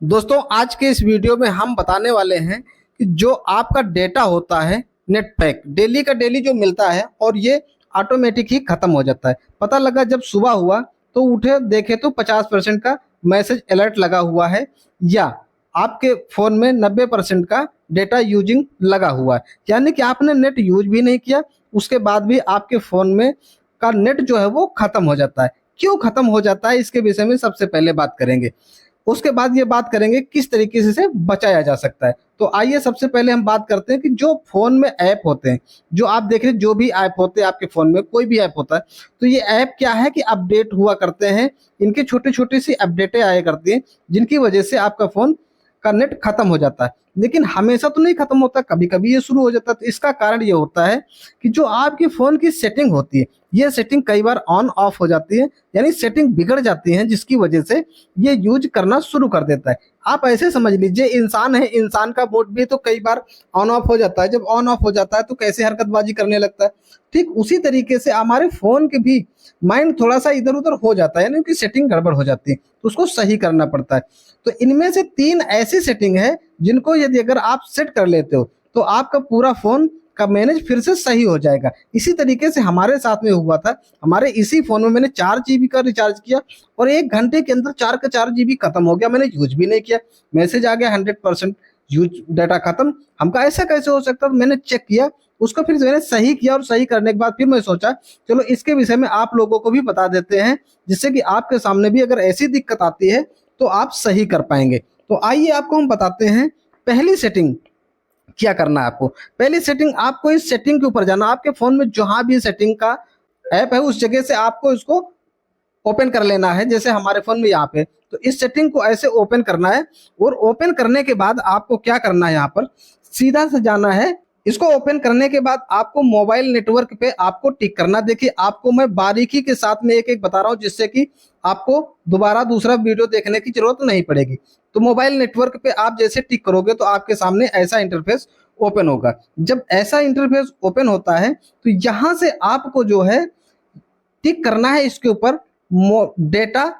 दोस्तों आज के इस वीडियो में हम बताने वाले हैं कि जो आपका डेटा होता है नेट पैक डेली का डेली जो मिलता है और ये ऑटोमेटिक ही खत्म हो जाता है। पता लगा जब सुबह हुआ तो उठे देखे तो 50% का मैसेज अलर्ट लगा हुआ है या आपके फ़ोन में 90% का डेटा यूजिंग लगा हुआ है, यानी कि आपने नेट यूज भी नहीं किया, उसके बाद भी आपके फ़ोन में का नेट जो है वो ख़त्म हो जाता है। क्यों ख़त्म हो जाता है इसके विषय में सबसे पहले बात करेंगे। उसके बाद ये बात करेंगे किस तरीके से इसे बचाया जा सकता है। तो आइए सबसे पहले हम बात करते हैं कि जो फ़ोन में ऐप होते हैं, जो आप देख रहे हैं जो भी ऐप होते हैं आपके फ़ोन में कोई भी ऐप होता है, तो ये ऐप क्या है कि अपडेट हुआ करते हैं। इनकी छोटी-छोटी सी अपडेटें आया करती हैं, जिनकी वजह से आपका फ़ोन का नेट खत्म हो जाता है। लेकिन हमेशा तो नहीं खत्म होता, कभी-कभी ये शुरू हो जाता है। तो इसका कारण ये होता है कि जो आपके फ़ोन की सेटिंग होती है, ये सेटिंग कई बार ऑन ऑफ हो जाती है, यानी सेटिंग बिगड़ जाती है, जिसकी वजह से ये यूज़ करना शुरू कर देता है। आप ऐसे समझ लीजिए इंसान है, इंसान का मोड भी तो कई बार ऑन ऑफ हो जाता है। जब ऑन ऑफ हो जाता है तो कैसे हरकतबाजी करने लगता है। ठीक उसी तरीके से हमारे फ़ोन के भी माइंड थोड़ा-सा इधर-उधर हो जाता है, यानी उनकी सेटिंग गड़बड़ हो जाती है, तो उसको सही करना पड़ता है। तो इनमें से 3 ऐसी सेटिंग है जिनको यदि अगर आप सेट कर लेते हो तो आपका पूरा फ़ोन का मैनेज फिर से सही हो जाएगा। इसी तरीके से हमारे साथ में हुआ था। हमारे इसी फ़ोन में मैंने 4 जीबी का रिचार्ज किया और 1 घंटे के अंदर 4 का 4 जीबी खत्म हो गया। मैंने यूज़ भी नहीं किया। मैसेज आ गया 100% यूज़ डाटा खत्म। हम कहा ऐसा कैसे हो सकता है? तो मैंने चेक किया, उसको फिर मैंने सही किया और सही करने के बाद फिर मैं सोचा चलो इसके विषय में आप लोगों को भी बता देते हैं, जिससे कि आपके सामने भी अगर ऐसी दिक्कत आती है तो आप सही कर पाएँगे। तो आइए आपको हम बताते हैं पहली सेटिंग क्या करना है आपको। पहली सेटिंग आपको इस सेटिंग के ऊपर जाना, आपके फ़ोन में जहाँ भी सेटिंग का ऐप है उस जगह से आपको इसको ओपन कर लेना है। जैसे हमारे फ़ोन में यहाँ पे, तो इस सेटिंग को ऐसे ओपन करना है और ओपन करने के बाद आपको क्या करना है, यहाँ पर सीधा से जाना है। इसको ओपन करने के बाद आपको मोबाइल नेटवर्क पे आपको टिक करना। देखिए आपको मैं बारीकी के साथ में एक-एक बता रहा हूँ, जिससे कि आपको दोबारा दूसरा वीडियो देखने की ज़रूरत नहीं पड़ेगी। तो मोबाइल नेटवर्क पे आप जैसे टिक करोगे तो आपके सामने ऐसा इंटरफ़ेस ओपन होगा। जब ऐसा इंटरफ़ेस ओपन होता है तो यहाँ से आपको जो है टिक करना है इसके ऊपर डेटा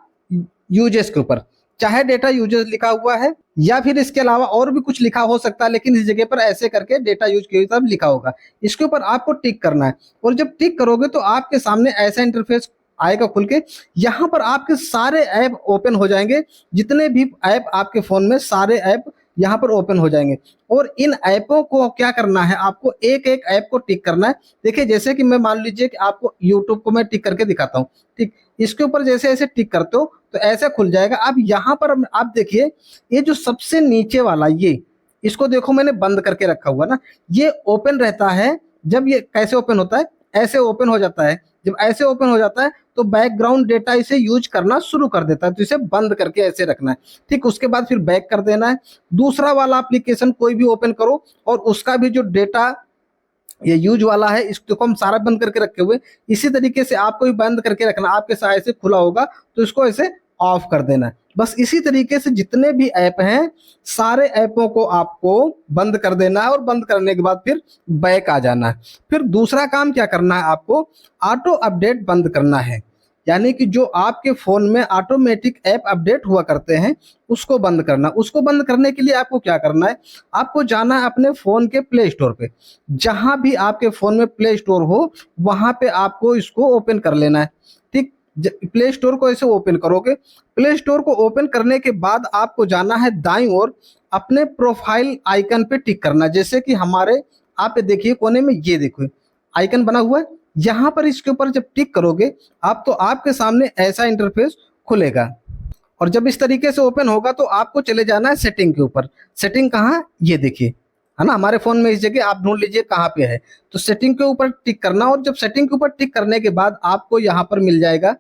यूजेस के ऊपर। चाहे डेटा यूजेस लिखा हुआ है या फिर इसके अलावा और भी कुछ लिखा हो सकता है, लेकिन इस जगह पर ऐसे करके डेटा यूज के सब लिखा होगा। इसके ऊपर आपको टिक करना है और जब टिक करोगे तो आपके सामने ऐसा इंटरफेस आएगा खुल के। यहाँ पर आपके सारे ऐप ओपन हो जाएंगे, जितने भी ऐप आपके फ़ोन में सारे ऐप यहाँ पर ओपन हो जाएंगे और इन ऐपों को क्या करना है, आपको एक-एक ऐप को टिक करना है। देखिए जैसे कि मैं मान लीजिए कि आपको यूट्यूब को मैं टिक करके दिखाता हूँ, ठीक? इसके ऊपर जैसे ऐसे टिक करते हो तो ऐसा खुल जाएगा। अब यहाँ पर आप देखिए ये जो सबसे नीचे वाला ये, इसको देखो मैंने बंद करके रखा हुआ ना, ये ओपन रहता है। जब ये कैसे ओपन होता है, ऐसे ओपन हो जाता है। जब ऐसे ओपन हो जाता है तो बैकग्राउंड डेटा इसे यूज करना शुरू कर देता है, तो इसे बंद करके ऐसे रखना है। ठीक उसके बाद फिर बैक कर देना है। दूसरा वाला एप्लीकेशन कोई भी ओपन करो और उसका भी जो डेटा ये यूज वाला है इसको हम सारा बंद करके रखे हुए। इसी तरीके से आपको भी बंद करके रखना। आपके साथ ऐसे खुला होगा तो इसको ऐसे ऑफ कर देना है। बस इसी तरीके से जितने भी ऐप हैं सारे ऐपों को आपको बंद कर देना है और बंद करने के बाद फिर बैक आ जाना है। फिर दूसरा काम क्या करना है, आपको ऑटो अपडेट बंद करना है। यानी कि जो आपके फ़ोन में ऑटोमेटिक ऐप अपडेट हुआ करते हैं उसको बंद करना। उसको बंद करने के लिए आपको क्या करना है, आपको जाना है अपने फ़ोन के प्ले स्टोर पे। जहाँ भी आपके फ़ोन में प्ले स्टोर हो वहाँ पे आपको इसको ओपन कर लेना है। ठीक प्ले स्टोर को ऐसे ओपन करोगे। प्ले स्टोर को ओपन करने के बाद आपको जाना है दाईं ओर, अपने प्रोफाइल आइकन पे टिक करना। जैसे कि हमारे आप देखिए कोने में ये देखो आइकन बना हुआ है, यहाँ पर इसके ऊपर जब टिक करोगे आप तो आपके सामने ऐसा इंटरफेस खुलेगा। और जब इस तरीके से ओपन होगा तो आपको चले जाना है सेटिंग के ऊपर। सेटिंग कहाँ, ये देखिए है ना, हमारे फ़ोन में इस जगह आप ढूंढ लीजिए कहाँ पे है। तो सेटिंग के ऊपर टिक करना और जब सेटिंग के ऊपर टिक करने के बाद आपको यहाँ पर मिल जाएगा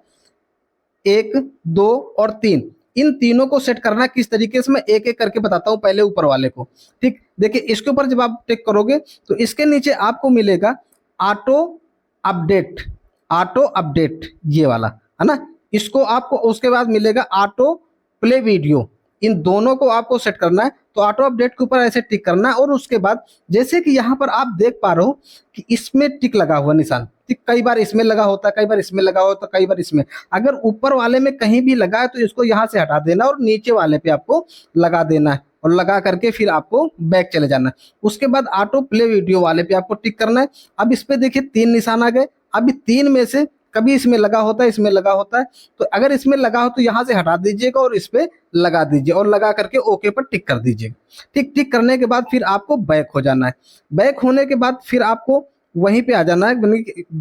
1, 2 और 3। इन तीनों को सेट करना किस तरीके से मैं एक-एक करके बताता हूँ, पहले ऊपर वाले को। ठीक देखिए इसके ऊपर जब आप टिक करोगे तो इसके नीचे आपको मिलेगा ऑटो अपडेट। ऑटो अपडेट ये वाला है ना, इसको आपको उसके बाद मिलेगा ऑटो प्ले वीडियो। इन दोनों को आपको सेट करना है। तो ऑटो अपडेट के ऊपर ऐसे टिक करना है और उसके बाद जैसे कि यहाँ पर आप देख पा रहे हो कि इसमें टिक लगा हुआ निशान, टिक कई बार इसमें लगा होता है, कई बार इसमें लगा होता है, कई बार इसमें। अगर ऊपर वाले में कहीं भी लगा है तो इसको यहाँ से हटा देना और नीचे वाले पे आपको लगा देना है और लगा करके फिर आपको बैक चले जाना है। उसके बाद ऑटो प्ले वीडियो वाले पे आपको टिक करना है। अब इस पे देखिए 3 निशान आ गए। अभी 3 में से कभी इसमें लगा होता है, इसमें लगा होता है, तो अगर इसमें लगा हो तो यहाँ से हटा दीजिएगा और इस पे लगा दीजिए और लगा करके ओके पर टिक कर दीजिएगा। टिक करने के बाद फिर आपको बैक हो जाना है। बैक होने के बाद फिर आपको वहीं पे आ जाना है,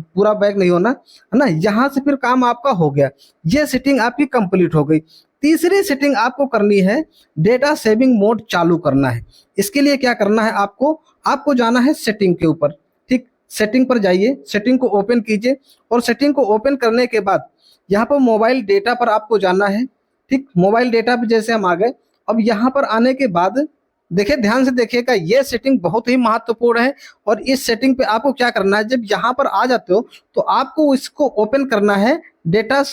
पूरा बैक नहीं होना है ना। यहाँ से फिर काम आपका हो गया, ये सेटिंग आपकी कंप्लीट हो गई। तीसरी सेटिंग आपको करनी है, डेटा सेविंग मोड चालू करना है। इसके लिए क्या करना है, आपको जाना है सेटिंग के ऊपर। ठीक, सेटिंग पर जाइए, सेटिंग को ओपन कीजिए और सेटिंग को ओपन करने के बाद यहाँ पर मोबाइल डेटा पर आपको जाना है। ठीक, मोबाइल डेटा पे जैसे हम आ गए, अब यहाँ पर आने के बाद देखिए, ध्यान से देखिएगा, ये सेटिंग बहुत ही महत्वपूर्ण है। और इस सेटिंग पे आपको क्या करना है, जब यहाँ पर आ जाते हो तो आपको इसको ओपन करना है, डेटा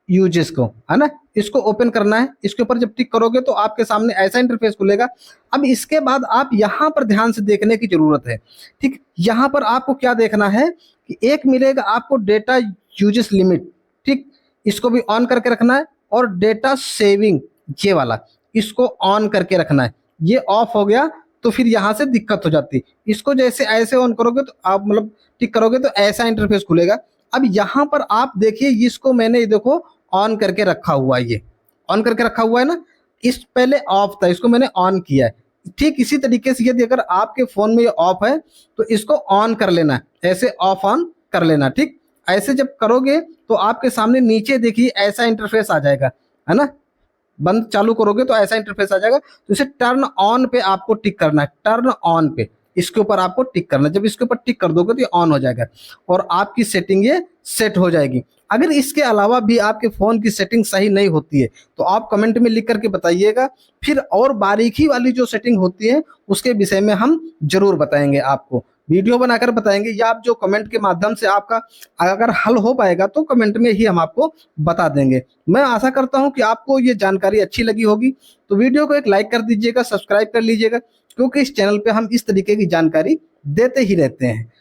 यूजेस को, है ना, इसको ओपन करना है। इसके ऊपर जब टिक करोगे तो आपके सामने ऐसा इंटरफेस खुलेगा। अब इसके बाद आप यहाँ पर ध्यान से देखने की जरूरत है। ठीक, यहाँ पर आपको क्या देखना है कि एक मिलेगा आपको डेटा यूजेस लिमिट। ठीक, इसको भी ऑन करके रखना है और डेटा सेविंग ये वाला इसको ऑन करके रखना है। ये ऑफ हो गया तो फिर यहाँ से दिक्कत हो जाती है। इसको जैसे ऐसे ऑन करोगे तो आप मतलब टिक करोगे तो ऐसा इंटरफेस खुलेगा। अब यहाँ पर आप देखिए, इसको मैंने देखो ऑन करके रखा हुआ है, ये ऑन करके रखा हुआ है ना। इस पहले ऑफ था, इसको मैंने ऑन किया है। ठीक इसी तरीके से यदि अगर आपके फोन में ये ऑफ है तो इसको ऑन कर लेना है, ऐसे ऑफ ऑन कर लेना। ठीक, ऐसे जब करोगे तो आपके सामने नीचे देखिए ऐसा इंटरफेस आ जाएगा, है ना। बंद चालू करोगे तो ऐसा इंटरफेस आ जाएगा। तो इसे टर्न ऑन पे आपको टिक करना है, टर्न ऑन पे इसके ऊपर आपको टिक करना है। जब इसके ऊपर टिक कर दोगे तो ये ऑन हो जाएगा और आपकी सेटिंग ये सेट हो जाएगी। अगर इसके अलावा भी आपके फ़ोन की सेटिंग सही नहीं होती है तो आप कमेंट में लिख करके बताइएगा, फिर और बारीकी वाली जो सेटिंग होती है उसके विषय में हम जरूर बताएंगे, आपको वीडियो बनाकर बताएंगे, या आप जो कमेंट के माध्यम से आपका अगर हल हो पाएगा तो कमेंट में ही हम आपको बता देंगे। मैं आशा करता हूं कि आपको ये जानकारी अच्छी लगी होगी, तो वीडियो को एक लाइक कर दीजिएगा, सब्सक्राइब कर लीजिएगा, क्योंकि इस चैनल पे हम इस तरीके की जानकारी देते ही रहते हैं।